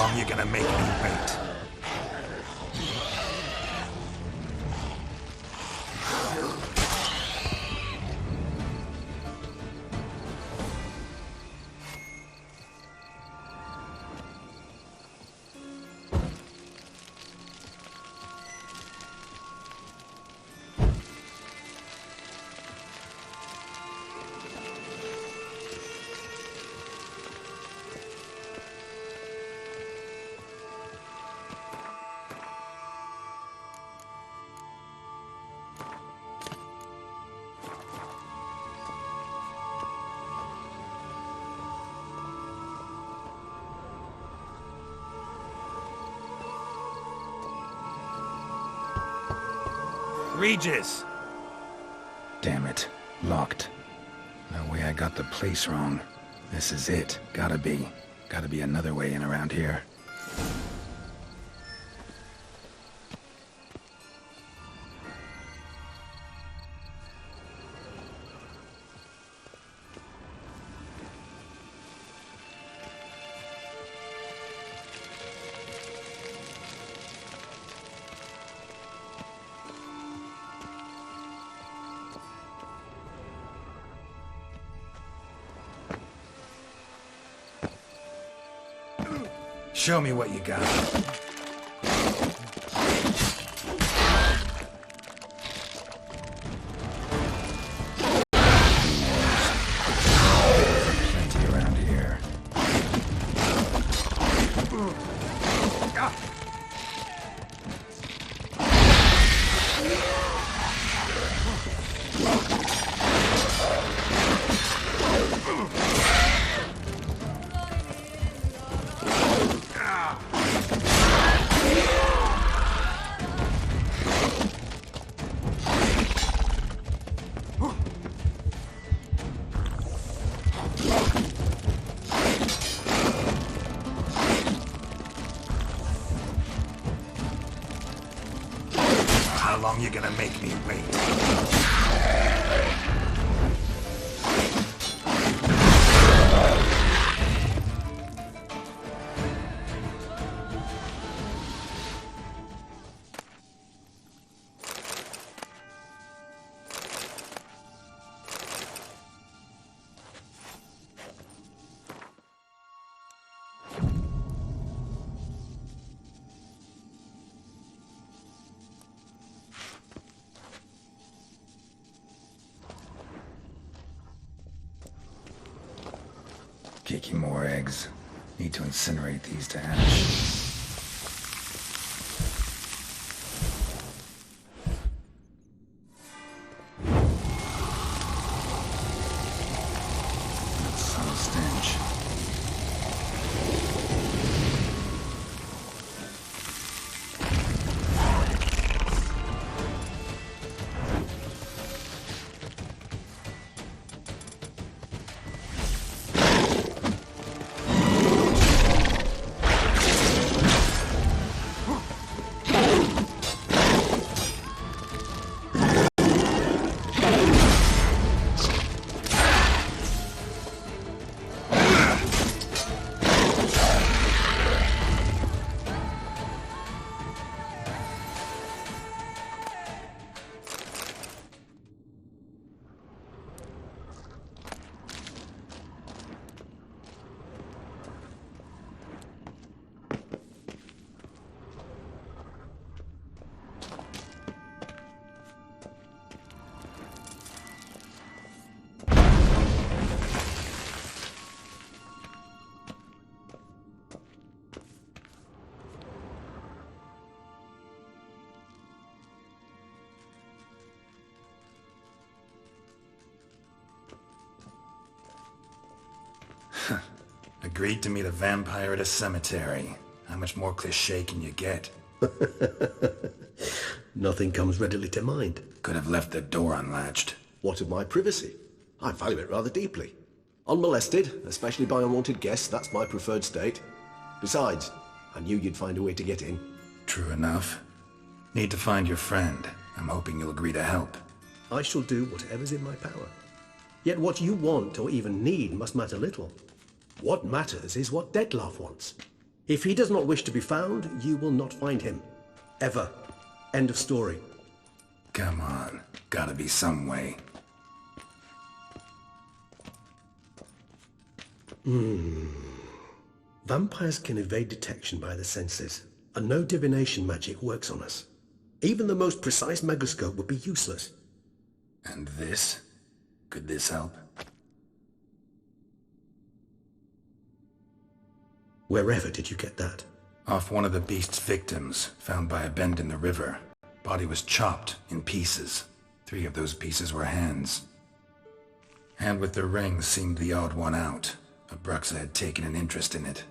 long you gonna make me wait? Regis! Damn it. Locked. No way I got the place wrong. This is it. Gotta be. Gotta be another way in around here. Show me what you got. Plenty around here. How long you gonna make me wait? Kicking more eggs. Need to incinerate these to ash. That's some stench. Agreed to meet a vampire at a cemetery. How much more cliché can you get? Nothing comes readily to mind. Could have left the door unlatched. What of my privacy? I value it rather deeply. Unmolested, especially by unwanted guests, that's my preferred state. Besides, I knew you'd find a way to get in. True enough. Need to find your friend. I'm hoping you'll agree to help. I shall do whatever's in my power. Yet what you want or even need must matter little. What matters is what Dettlaff wants. If he does not wish to be found, you will not find him. Ever. End of story. Come on. Gotta be some way. Vampires can evade detection by the senses, and no divination magic works on us. Even the most precise megascope would be useless. And this? Could this help? Wherever did you get that? Off one of the beast's victims, found by a bend in the river. Body was chopped in pieces. 3 of those pieces were hands. Hand with the ring seemed the odd one out. Abruxa had taken an interest in it.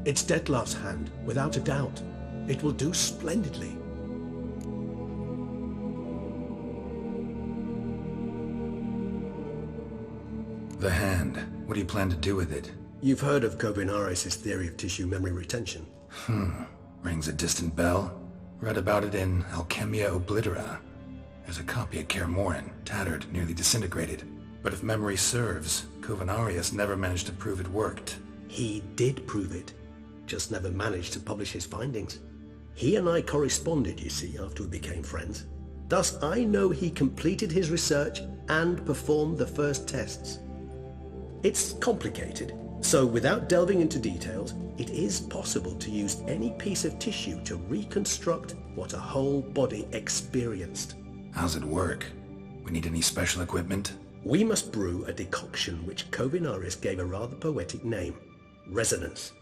It's Dettlaff's hand, without a doubt. It will do splendidly. The hand. What do you plan to do with it? You've heard of Kovinaris' theory of tissue memory retention. Rings a distant bell. Read about it in Alchemia Oblitera. There's a copy at Kaer Morhen, tattered, nearly disintegrated. But if memory serves, Kovinaris never managed to prove it worked. He did prove it, just never managed to publish his findings. He and I corresponded, you see, after we became friends. Thus, I know he completed his research and performed the first tests. It's complicated, so without delving into details, it is possible to use any piece of tissue to reconstruct what a whole body experienced. How's it work? We need any special equipment? We must brew a decoction which Kovinaris gave a rather poetic name, resonance.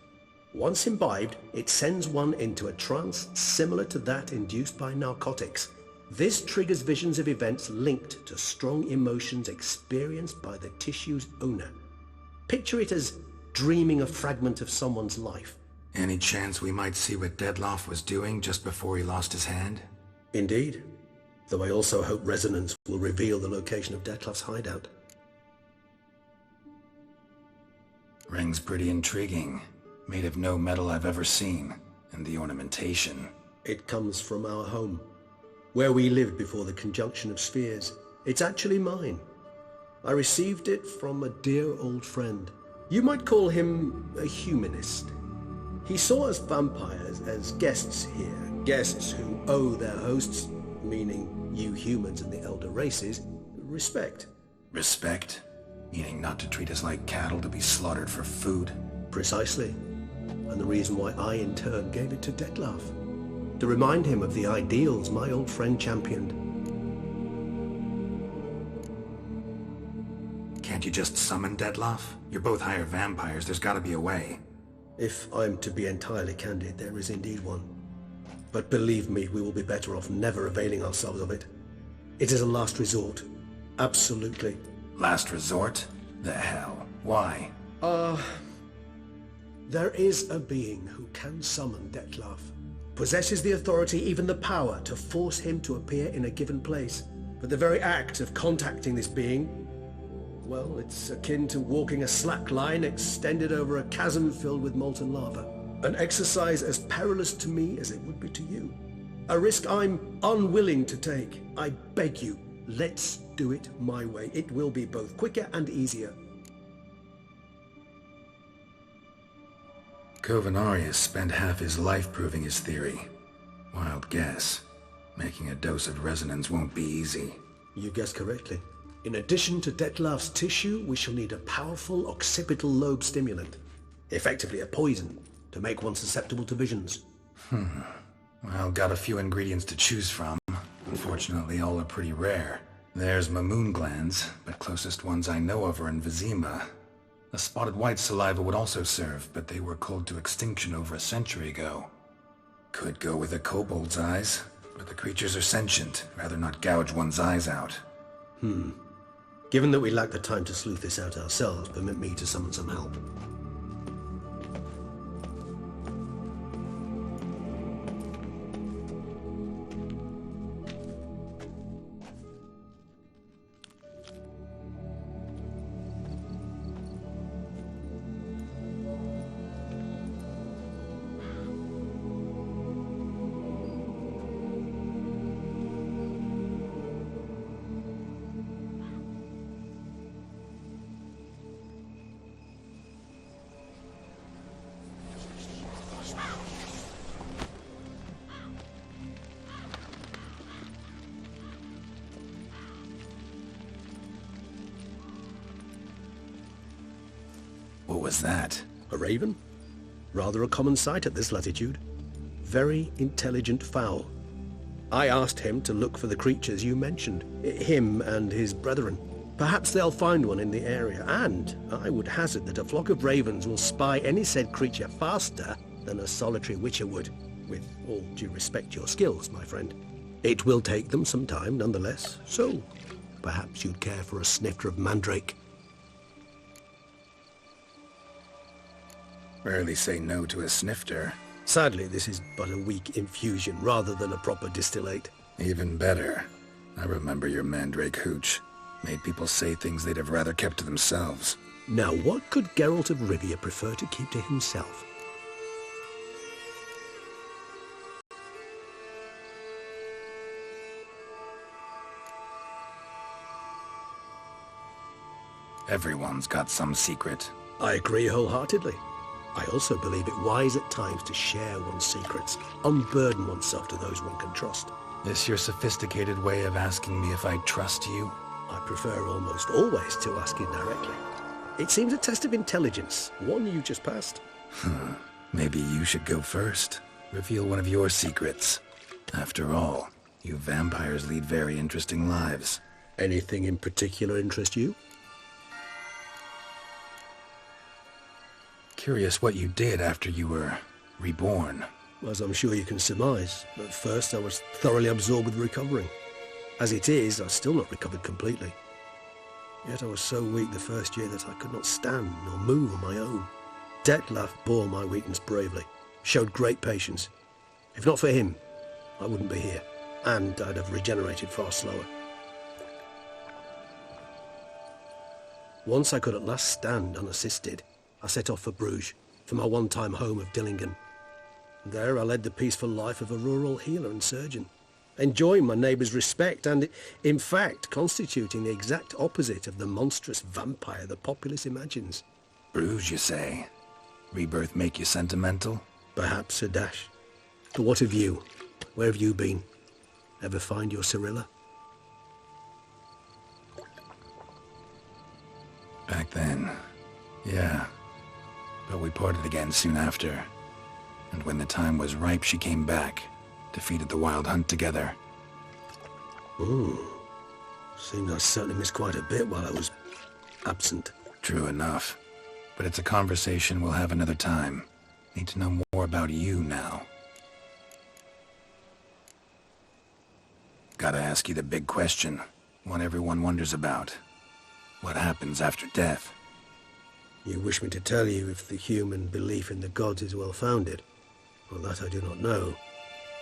Once imbibed, it sends one into a trance similar to that induced by narcotics. This triggers visions of events linked to strong emotions experienced by the tissue's owner. Picture it as dreaming a fragment of someone's life. Any chance we might see what Dettlaff was doing just before he lost his hand? Indeed. Though I also hope resonance will reveal the location of Dettlaff's hideout. Ring's pretty intriguing. Made of no metal I've ever seen. And the ornamentation. It comes from our home, where we lived before the conjunction of spheres. It's actually mine. I received it from a dear old friend. You might call him a humanist. He saw us vampires as guests here, guests who owe their hosts, meaning you humans and the elder races, respect. Respect? Meaning not to treat us like cattle to be slaughtered for food? Precisely. And the reason why I in turn gave it to Dettlaff. To remind him of the ideals my old friend championed. Can't you just summon Dettlaff? You're both higher vampires, there's gotta be a way. If I'm to be entirely candid, there is indeed one. But believe me, we will be better off never availing ourselves of it. It is a last resort. Absolutely. Last resort? The hell? Why? There is a being who can summon Dettlaff. Possesses the authority, even the power, to force him to appear in a given place. But the very act of contacting this being, well, it's akin to walking a slack line extended over a chasm filled with molten lava. An exercise as perilous to me as it would be to you. A risk I'm unwilling to take. I beg you, let's do it my way. It will be both quicker and easier. Kovinaris spent half his life proving his theory. Wild guess. Making a dose of resonance won't be easy. You guessed correctly. In addition to Dettlaff's tissue, we shall need a powerful occipital lobe stimulant. Effectively a poison, to make one susceptible to visions. Well, got a few ingredients to choose from. Unfortunately, all are pretty rare. There's Mamoon glands, but closest ones I know of are in Vizima. The spotted white saliva would also serve, but they were cold to extinction over a century ago. Could go with a kobold's eyes, but the creatures are sentient. Rather not gouge one's eyes out. Given that we lack the time to sleuth this out ourselves, permit me to summon some help. What's that? A raven? Rather a common sight at this latitude. Very intelligent fowl. I asked him to look for the creatures you mentioned, him and his brethren. Perhaps they'll find one in the area, and I would hazard that a flock of ravens will spy any said creature faster than a solitary witcher would, with all due respect to your skills, my friend. It will take them some time, nonetheless, so perhaps you'd care for a snifter of mandrake. Rarely say no to a snifter. Sadly, this is but a weak infusion rather than a proper distillate. Even better. I remember your mandrake hooch. Made people say things they'd have rather kept to themselves. Now, what could Geralt of Rivia prefer to keep to himself? Everyone's got some secret. I agree wholeheartedly. I also believe it wise at times to share one's secrets, unburden oneself to those one can trust. This your sophisticated way of asking me if I trust you? I prefer almost always to ask indirectly. It seems a test of intelligence, one you just passed. Maybe you should go first. Reveal one of your secrets. After all, you vampires lead very interesting lives. Anything in particular interest you? Curious what you did after you were reborn. As I'm sure you can surmise, at first I was thoroughly absorbed with recovering. As it is, I've still not recovered completely. Yet I was so weak the first year that I could not stand nor move on my own. Detlef bore my weakness bravely, showed great patience. If not for him, I wouldn't be here, and I'd have regenerated far slower. Once I could at last stand unassisted, I set off for Bruges, for my one-time home of Dillingen. There I led the peaceful life of a rural healer and surgeon, enjoying my neighbours' respect and, in fact, constituting the exact opposite of the monstrous vampire the populace imagines. Bruges, you say? Rebirth make you sentimental? Perhaps a dash. But what of you? Where have you been? Ever find your Cyrilla? Back then, yeah. But we parted again soon after. And when the time was ripe, she came back. Defeated the Wild Hunt together. Seems I certainly missed quite a bit while I was absent. True enough. But it's a conversation we'll have another time. Need to know more about you now. Gotta ask you the big question. One everyone wonders about. What happens after death? You wish me to tell you if the human belief in the gods is well-founded? Well, that I do not know.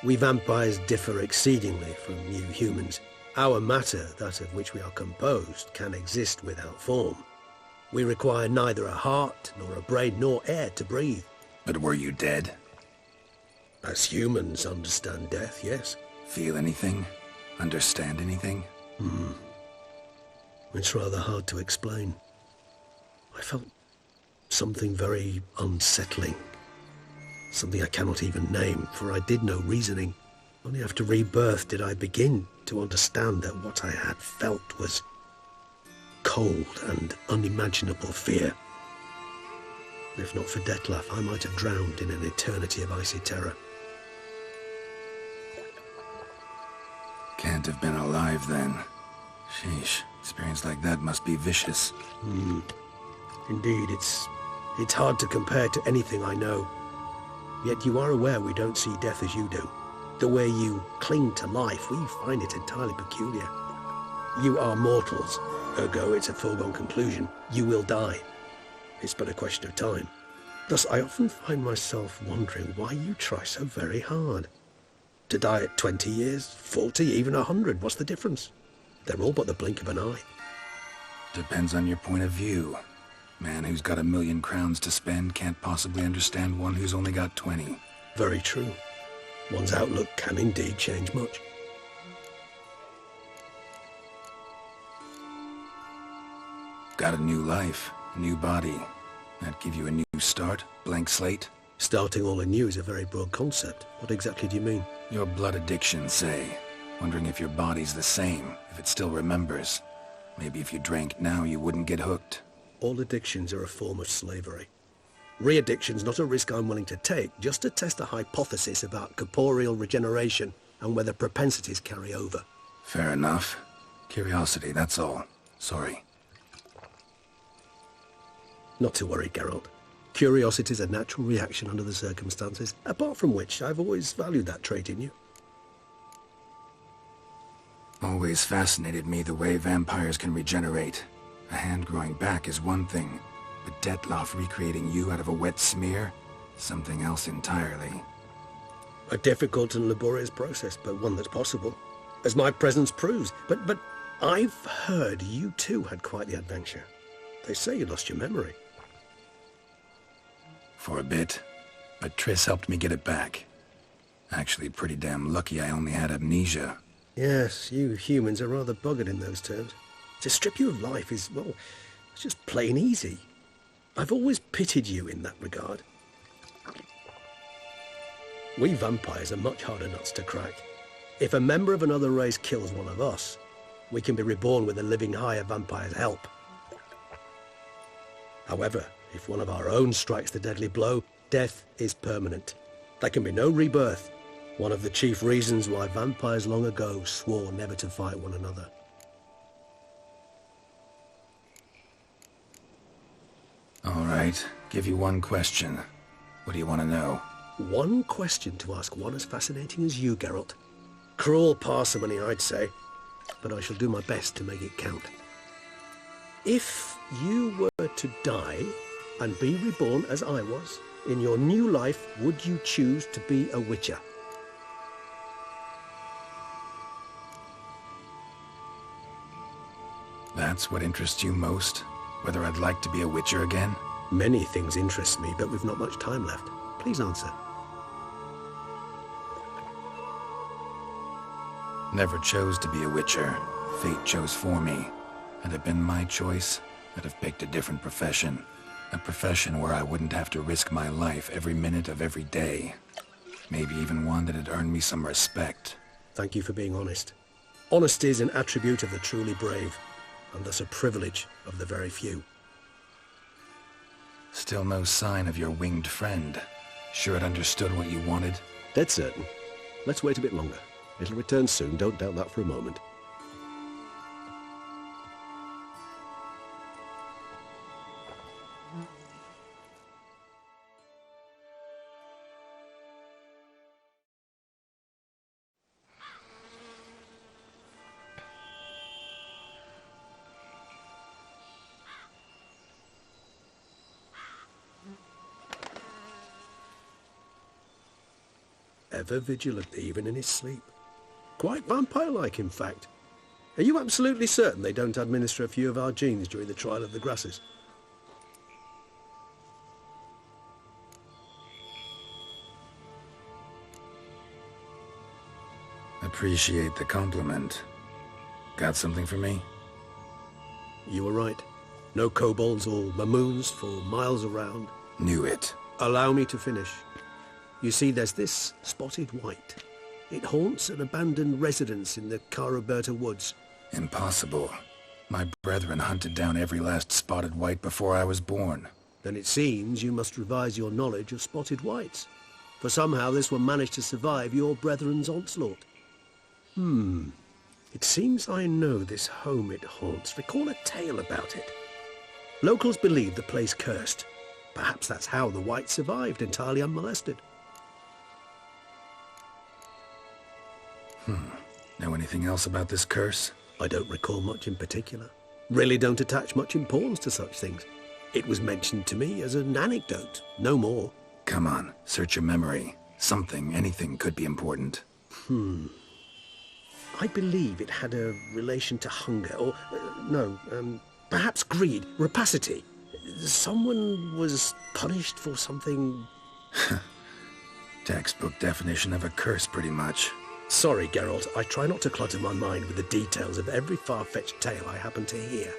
We vampires differ exceedingly from you humans. Our matter, that of which we are composed, can exist without form. We require neither a heart, nor a brain, nor air to breathe. But were you dead? As humans understand death, yes. Feel anything? Understand anything? It's rather hard to explain. I felt something very unsettling. Something I cannot even name, for I did no reasoning. Only after rebirth did I begin to understand that what I had felt was cold and unimaginable fear. If not for Detlef, I might have drowned in an eternity of icy terror. Can't have been alive then. Sheesh, experience like that must be vicious. Indeed, it's hard to compare to anything I know. Yet you are aware we don't see death as you do. The way you cling to life, we find it entirely peculiar. You are mortals, ergo it's a foregone conclusion. You will die. It's but a question of time. Thus, I often find myself wondering why you try so very hard. To die at 20 years, 40, even 100, what's the difference? They're all but the blink of an eye. Depends on your point of view. Man who's got 1,000,000 crowns to spend can't possibly understand one who's only got 20. Very true. One's outlook can indeed change much. Got a new life, a new body. That give you a new start? Blank slate? Starting all anew is a very broad concept. What exactly do you mean? Your blood addiction, say. Wondering if your body's the same, if it still remembers. Maybe if you drank now, you wouldn't get hooked. All addictions are a form of slavery. Re-addiction's not a risk I'm willing to take, just to test a hypothesis about corporeal regeneration and whether propensities carry over. Fair enough. Curiosity, that's all. Sorry. Not to worry, Geralt. Curiosity's a natural reaction under the circumstances, apart from which I've always valued that trait in you. Always fascinated me the way vampires can regenerate. A hand growing back is one thing, but Detloff recreating you out of a wet smear? Something else entirely. A difficult and laborious process, but one that's possible, as my presence proves. But I've heard you too had quite the adventure. They say you lost your memory. For a bit, but Triss helped me get it back. Actually, pretty damn lucky I only had amnesia. Yes, you humans are rather buggered in those terms. To strip you of life is, well, it's just plain easy. I've always pitied you in that regard. We vampires are much harder nuts to crack. If a member of another race kills one of us, we can be reborn with a living higher vampire's help. However, if one of our own strikes the deadly blow, death is permanent. There can be no rebirth. One of the chief reasons why vampires long ago swore never to fight one another. All right, give you one question. What do you want to know? One question to ask one as fascinating as you, Geralt. Cruel parsimony, I'd say, but I shall do my best to make it count. If you were to die and be reborn as I was, in your new life, would you choose to be a witcher? That's what interests you most? Whether I'd like to be a witcher again? Many things interest me, but we've not much time left. Please answer. Never chose to be a witcher. Fate chose for me. Had it been my choice, I'd have picked a different profession. A profession where I wouldn't have to risk my life every minute of every day. Maybe even one that had earned me some respect. Thank you for being honest. Honesty is an attribute of the truly brave, and thus a privilege of the very few. Still no sign of your winged friend. Sure it understood what you wanted? Dead certain. Let's wait a bit longer. It'll return soon, don't doubt that for a moment. Ever vigilant, even in his sleep. Quite vampire-like, in fact. Are you absolutely certain they don't administer a few of our genes during the trial of the grasses? Appreciate the compliment. Got something for me? You were right. No kobolds or mamoons for miles around. Knew it. Allow me to finish. You see, there's this spotted white. It haunts an abandoned residence in the Caraberta woods. Impossible. My brethren hunted down every last spotted white before I was born. Then it seems you must revise your knowledge of spotted whites. For somehow this one managed to survive your brethren's onslaught. It seems I know this home it haunts. Recall a tale about it. Locals believe the place cursed. Perhaps that's how the white survived entirely unmolested. Know anything else about this curse? I don't recall much in particular. Really don't attach much importance to such things. It was mentioned to me as an anecdote, no more. Come on, search your memory. Something, anything could be important. I believe it had a relation to hunger, or, perhaps greed, rapacity. Someone was punished for something... Textbook definition of a curse, pretty much. Sorry, Geralt, I try not to clutter my mind with the details of every far-fetched tale I happen to hear.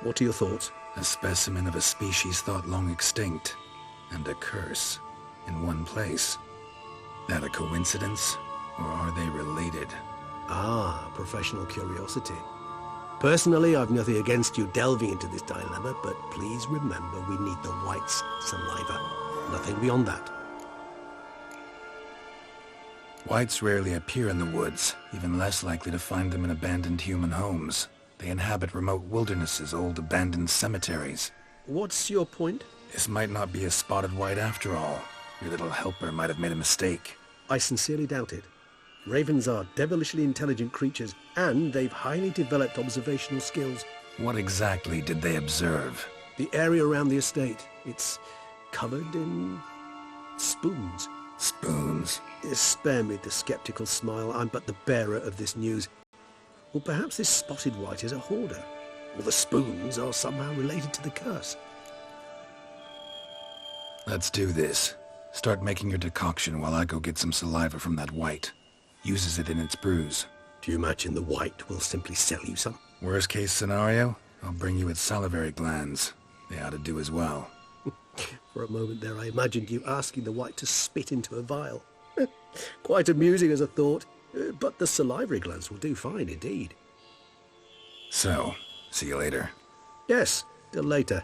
What are your thoughts? A specimen of a species thought long extinct, and a curse, in one place. That a coincidence, or are they related? Ah, professional curiosity. Personally, I've nothing against you delving into this dilemma, but please remember we need the white's saliva. Nothing beyond that. Whites rarely appear in the woods, even less likely to find them in abandoned human homes. They inhabit remote wildernesses, old abandoned cemeteries. What's your point? This might not be a spotted white after all. Your little helper might have made a mistake. I sincerely doubt it. Ravens are devilishly intelligent creatures, and they've highly developed observational skills. What exactly did they observe? The area around the estate, it's covered in spoons. Spoons? Spare me the skeptical smile. I'm but the bearer of this news. Or perhaps this spotted white is a hoarder. Or the spoons are somehow related to the curse. Let's do this. Start making your decoction while I go get some saliva from that white. Uses it in its brews. Do you imagine the white will simply sell you some? Worst case scenario, I'll bring you its salivary glands. They ought to do as well. For a moment there I imagined you asking the white to spit into a vial. Quite amusing as a thought, but the salivary glands will do fine indeed. So, see you later. Yes, till later.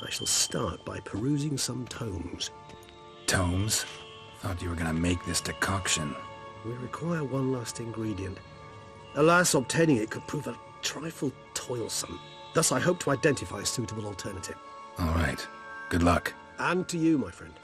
I shall start by perusing some tomes. Tomes? Thought you were gonna make this decoction. We require one last ingredient. Alas, obtaining it could prove a trifle toilsome. Thus I hope to identify a suitable alternative. All right. Good luck. And to you, my friend.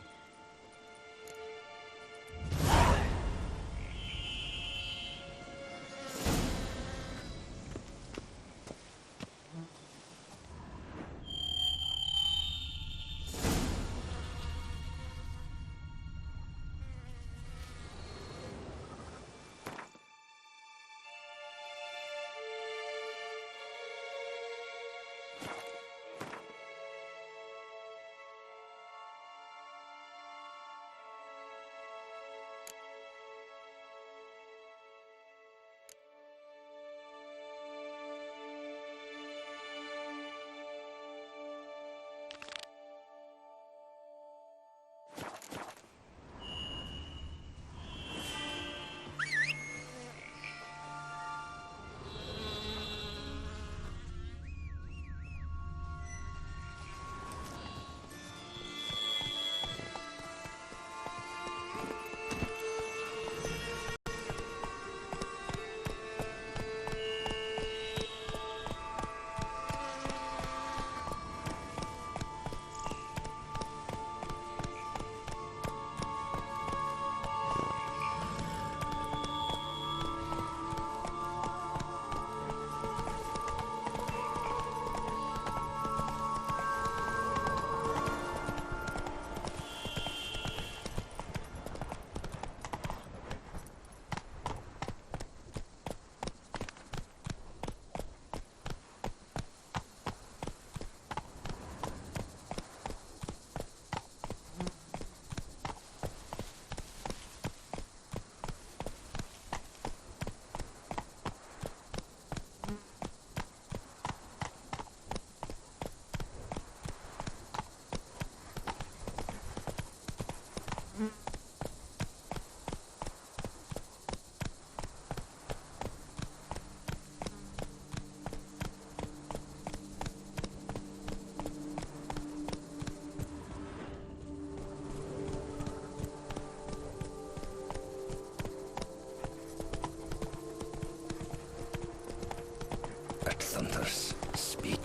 Thunders, speed.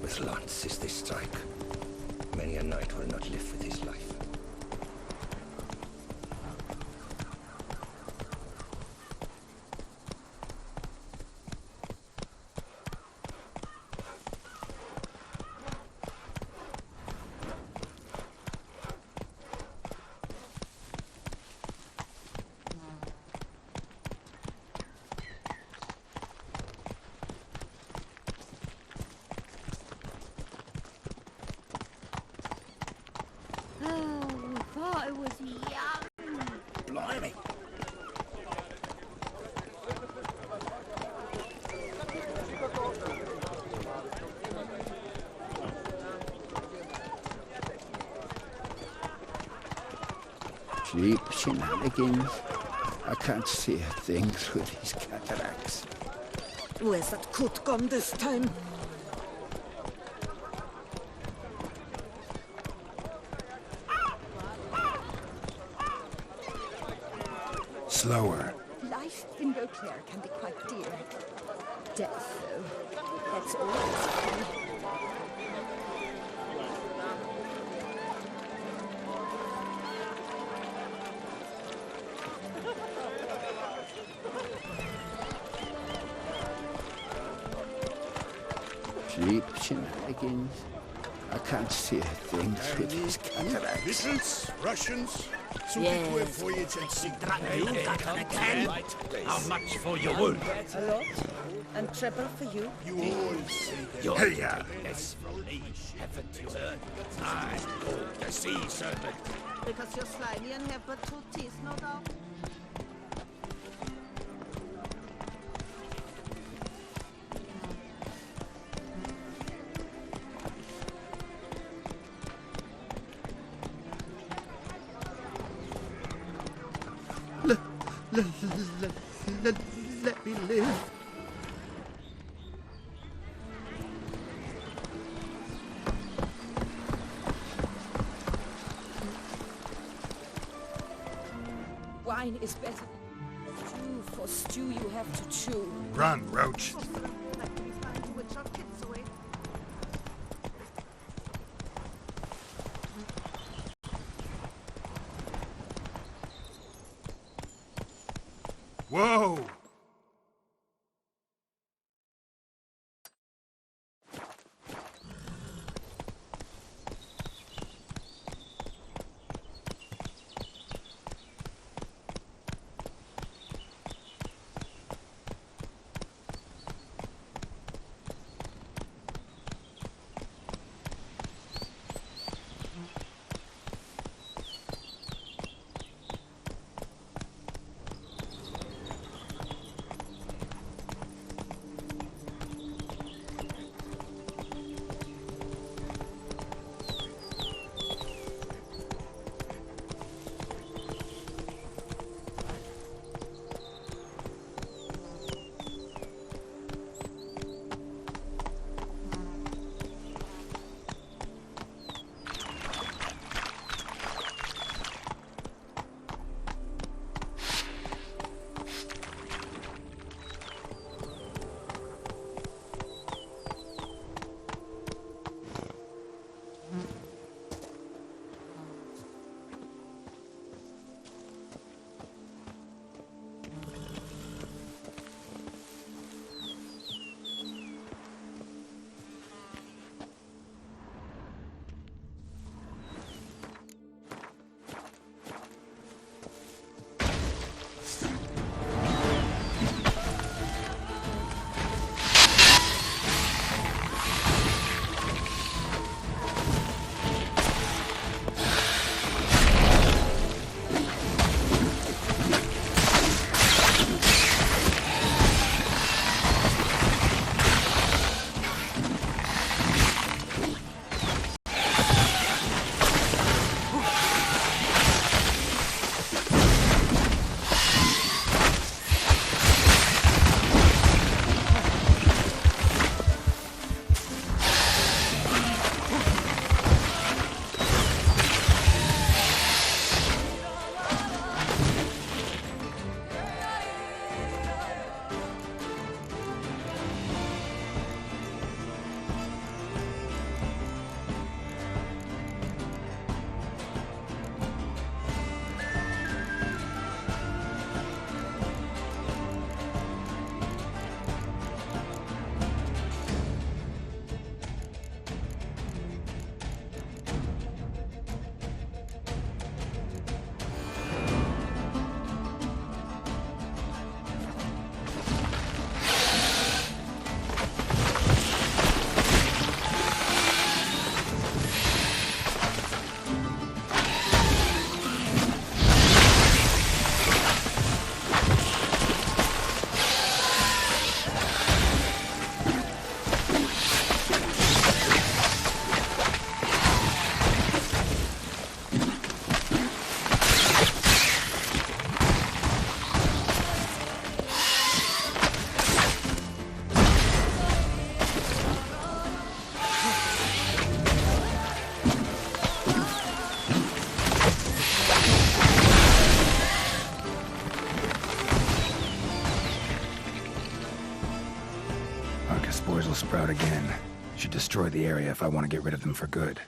With lances they strike. Many a knight will not live with his life. Cheap shenanigans. I can't see a thing through these cataracts. Where's that coot gone this time? Slower. Life in Liqueur can be quite dear. Death, though, that's always free. Cheap shenanigans. I can't see a thing through these cataracts. Missiles? Russians? Yes. voyage and see. How much for your wound? A lot. And treble for you. You always say that. Your less from me, haven't you heard? I go the sea serpent. Because you're slimy and have but 2 teeth, no doubt. Let me live. Wine is better. Stew for stew you have to chew. Run, Roach. Whoa! will sprout again. Should destroy the area if I want to get rid of them for good.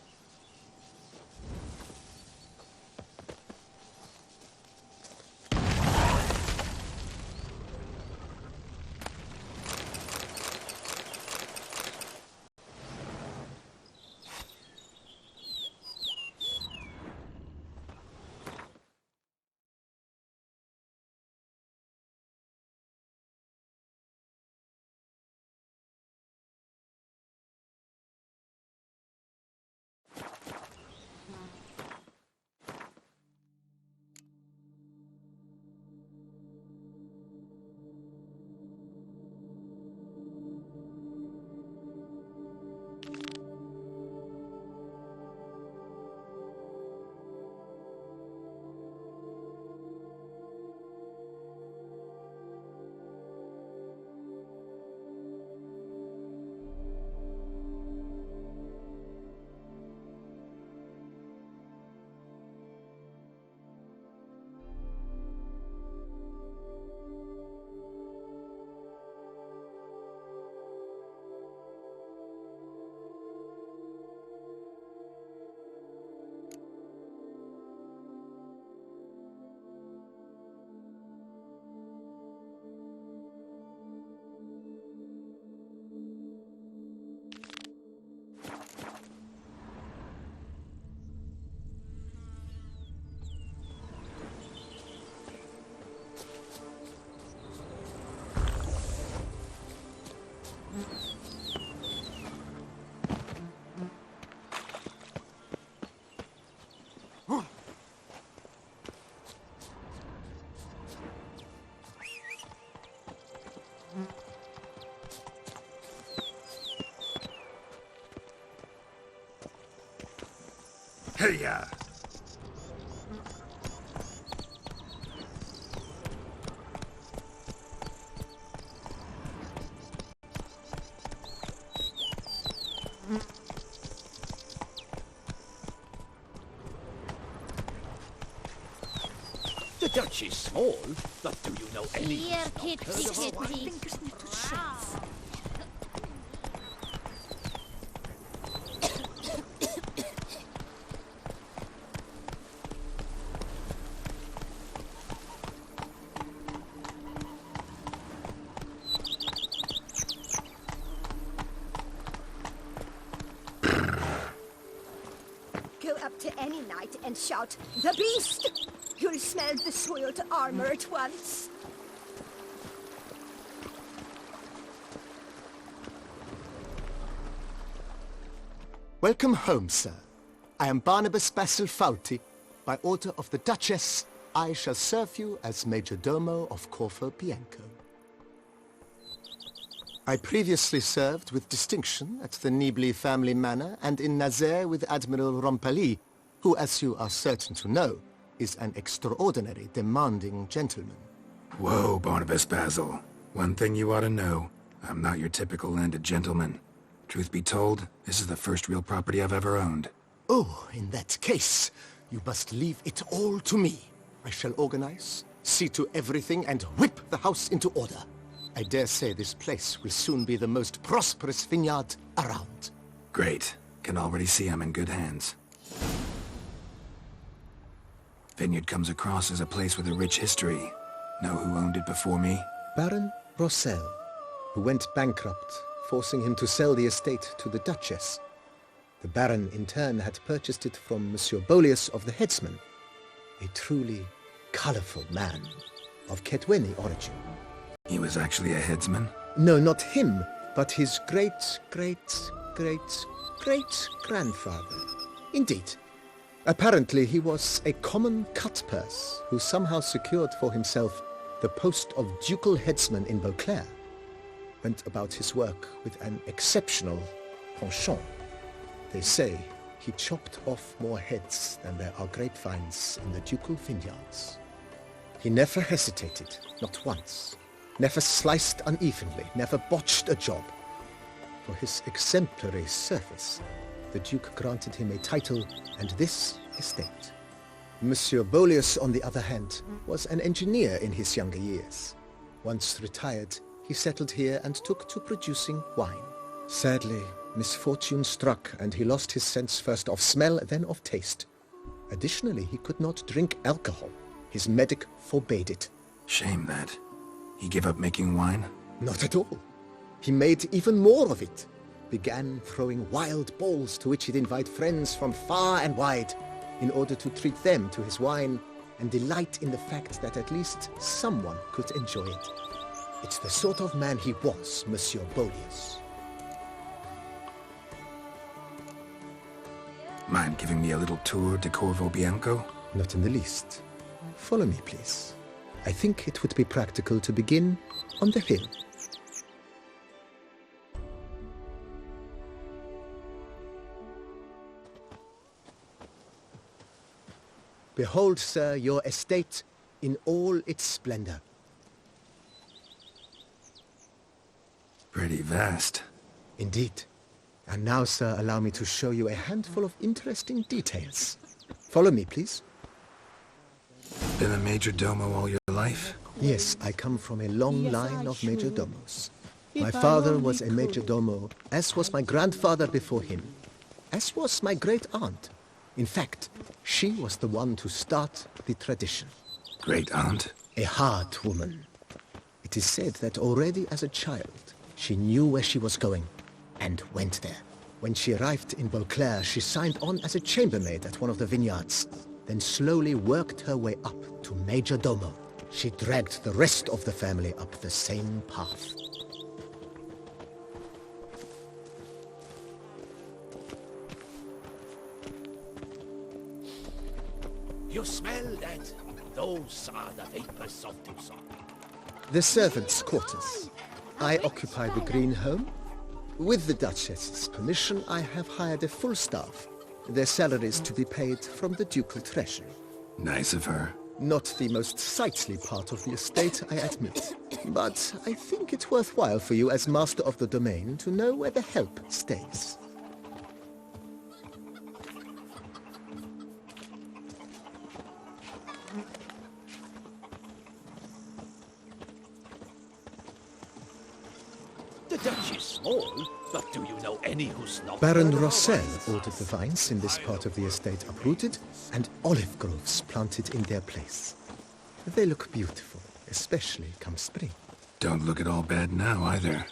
Hey-ya! The Dutch is small, but do you know any? Here, kitty, kitty. Fingers need to shave. Go up to any knight and shout, "The beast!" You'll smell the soiled armor at once. Welcome home, sir. I am Barnabas Basil Fauti. By order of the Duchess, I shall serve you as Major Domo of Corfu Bianco. I previously served with distinction at the Nibli family manor and in Nazaire with Admiral Rompali, who, as you are certain to know, is an extraordinary, demanding gentleman. Whoa, Barnabas Basil. One thing you ought to know. I'm not your typical landed gentleman. Truth be told, this is the first real property I've ever owned. Oh, in that case, you must leave it all to me. I shall organize, see to everything, and whip the house into order. I dare say this place will soon be the most prosperous vineyard around. Great. Can already see I'm in good hands. Vineyard comes across as a place with a rich history. Know who owned it before me? Baron Rossel, who went bankrupt, forcing him to sell the estate to the Duchess. The Baron, in turn, had purchased it from Monsieur Bolius of the Headsman, a truly colorful man of Ketweni origin. He was actually a headsman? No, not him, but his great-great-great-great-grandfather. Indeed. Apparently, he was a common cut-purse who somehow secured for himself the post of ducal headsman in Beauclair. Went about his work with an exceptional penchant. They say he chopped off more heads than there are grapevines in the ducal vineyards. He never hesitated, not once. Never sliced unevenly, never botched a job. For his exemplary service, the Duke granted him a title and this estate. Monsieur Bolius, on the other hand, was an engineer in his younger years. Once retired, he settled here and took to producing wine. Sadly, misfortune struck and he lost his sense first of smell, then of taste. Additionally, he could not drink alcohol. His medic forbade it. Shame that. He gave up making wine? Not at all. He made even more of it. Began throwing wild balls to which he'd invite friends from far and wide in order to treat them to his wine and delight in the fact that at least someone could enjoy it. It's the sort of man he was, Monsieur Bolius. Mind giving me a little tour de Corvo Bianco? Not in the least. Follow me, please. I think it would be practical to begin on the hill. Behold, sir, your estate in all its splendor. Pretty vast. Indeed. And now, sir, allow me to show you a handful of interesting details. Follow me, please. Been a major domo all your life? Yes, I come from a long line of major domos. My father was a major domo, as was my grandfather before him, as was my great aunt. In fact, she was the one to start the tradition. Great aunt? A hard woman. It is said that already as a child, she knew where she was going and went there. When she arrived in Beauclair, she signed on as a chambermaid at one of the vineyards, then slowly worked her way up to major domo. She dragged the rest of the family up the same path. You smell that? Those are the vapors of Tucson. The servants' quarters. I occupy the green home. With the Duchess's permission, I have hired a full staff. Their salaries to be paid from the ducal treasury. Nice of her. Not the most sightly part of the estate, I admit. But I think it's worthwhile for you as master of the domain to know where the help stays. The Dutch is small, but do you know any who's not? Baron Rossel ordered the vines in this part of the estate uprooted and olive groves planted in their place. They look beautiful, especially come spring. Don't look at all bad now, either.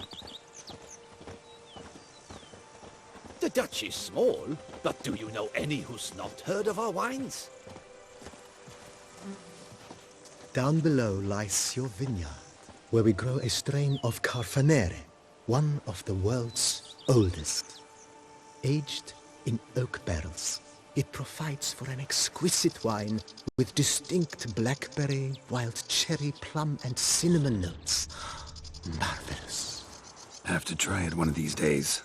The Dutch is small, but do you know any who's not heard of our wines? Down below lies your vineyard, where we grow a strain of Carfanere, one of the world's oldest. Aged in oak barrels, it provides for an exquisite wine with distinct blackberry, wild cherry, plum, and cinnamon notes. Marvelous. Have to try it one of these days.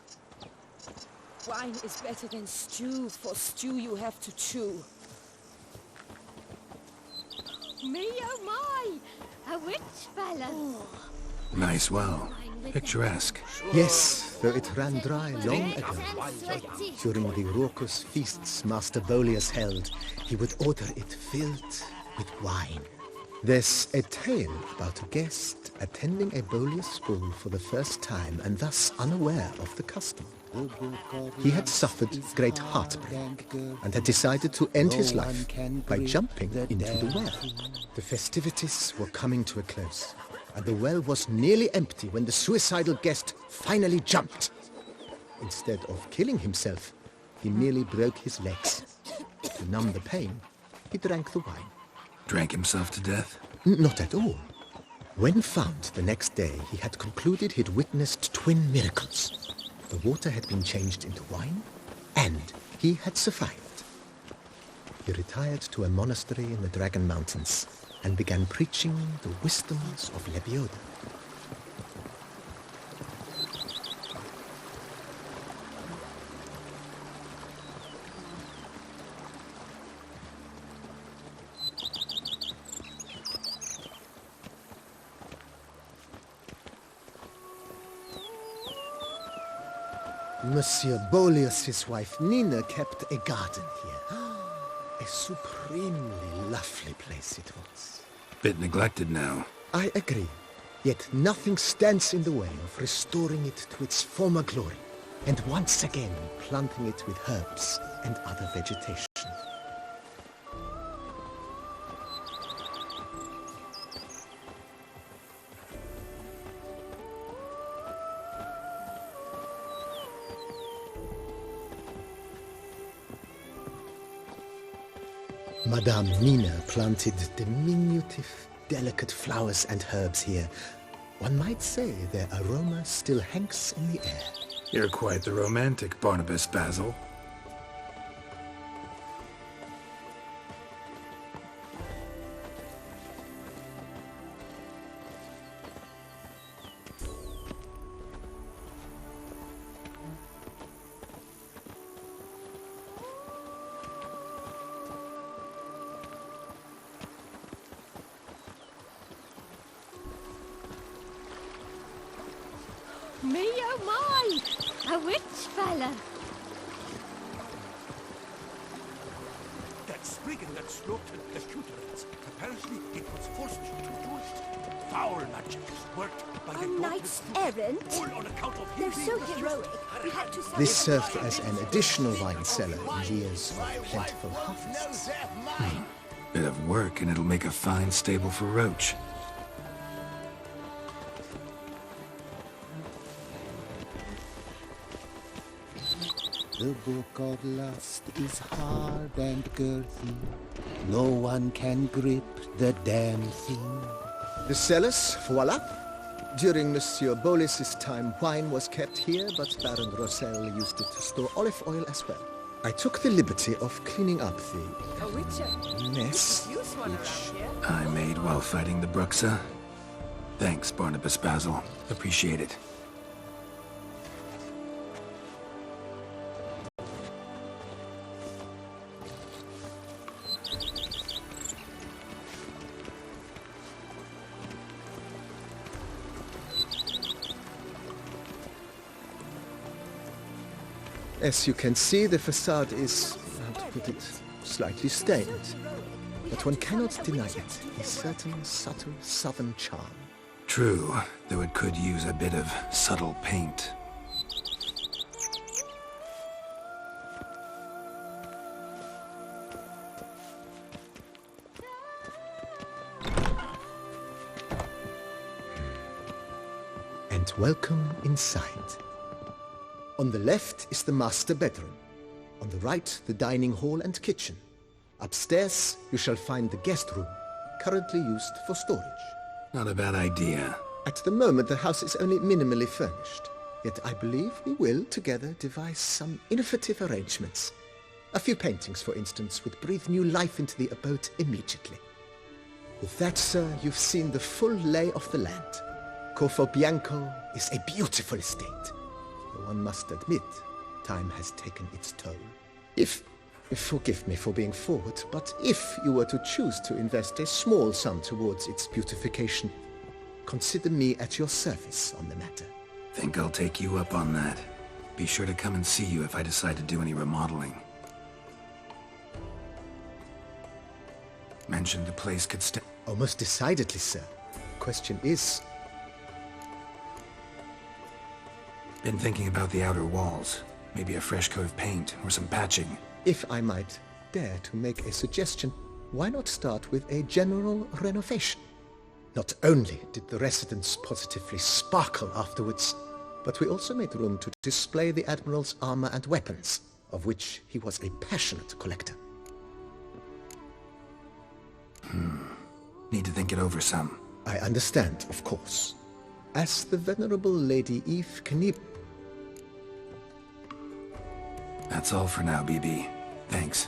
Wine is better than stew. For stew you have to chew. Me oh my! A witch fella! Nice well. Picturesque. Yes, though it ran dry long ago. During the raucous feasts Master Bolius held, he would order it filled with wine. There's a tale about a guest attending a Bolius ball for the first time and thus unaware of the custom. He had suffered great heartbreak and had decided to end his life by jumping into the well. The festivities were coming to a close, and the well was nearly empty when the suicidal guest finally jumped. Instead of killing himself, he merely broke his legs. To numb the pain, he drank the wine. Drank himself to death? Not at all. When found the next day, he had concluded he'd witnessed twin miracles. The water had been changed into wine, and he had survived. He retired to a monastery in the Dragon Mountains and began preaching the wisdoms of Lebioda. Monsieur Bolius' wife Nina kept a garden here. A supremely lovely place it was. Bit neglected now. I agree. Yet nothing stands in the way of restoring it to its former glory, and once again planting it with herbs and other vegetation. Madame Nina planted diminutive, delicate flowers and herbs here. One might say their aroma still hangs in the air. You're quite the romantic, Barnabas Basil. Me oh my! A witch fella! That spriggan that slaughtered the Cuterans, apparently it was forced to do it. Foul magic worked by the knights errant? all on account of They're him so being the heroic. We had to This served as an additional wine cellar in years of plentiful harvests. Bit of work and it'll make a fine stable for Roach. The book of lust is hard and girthy. No one can grip the damn thing. The cellars, voila. During Monsieur Bolis's time, wine was kept here, but Baron Rossel used it to store olive oil as well. I took the liberty of cleaning up the A witcher. mess Use one around here. I made while fighting the Bruxa. Thanks, Barnabas Basil. Appreciate it. As you can see, the facade is, how to put it, slightly stained. But one cannot deny it, a certain subtle southern charm. True, though it could use a bit of subtle paint. And welcome inside. On the left is the master bedroom. On the right, the dining hall and kitchen. Upstairs, you shall find the guest room, currently used for storage. Not a bad idea. At the moment, the house is only minimally furnished. Yet I believe we will, together, devise some innovative arrangements. A few paintings, for instance, would breathe new life into the abode immediately. With that, sir, you've seen the full lay of the land. Corfo Bianco is a beautiful estate. Though one must admit, time has taken its toll. Forgive me for being forward, but if you were to choose to invest a small sum towards its beautification, consider me at your service on the matter. Think I'll take you up on that. Be sure to come and see you if I decide to do any remodeling. Mentioned the place could stay. Oh, most decidedly, sir. Question is... Been thinking about the outer walls. Maybe a fresh coat of paint or some patching. If I might dare to make a suggestion, why not start with a general renovation? Not only did the residence positively sparkle afterwards, but we also made room to display the Admiral's armor and weapons, of which he was a passionate collector. Need to think it over some. I understand, of course. As the Venerable Lady Eve Kniep... That's all for now, BB. Thanks.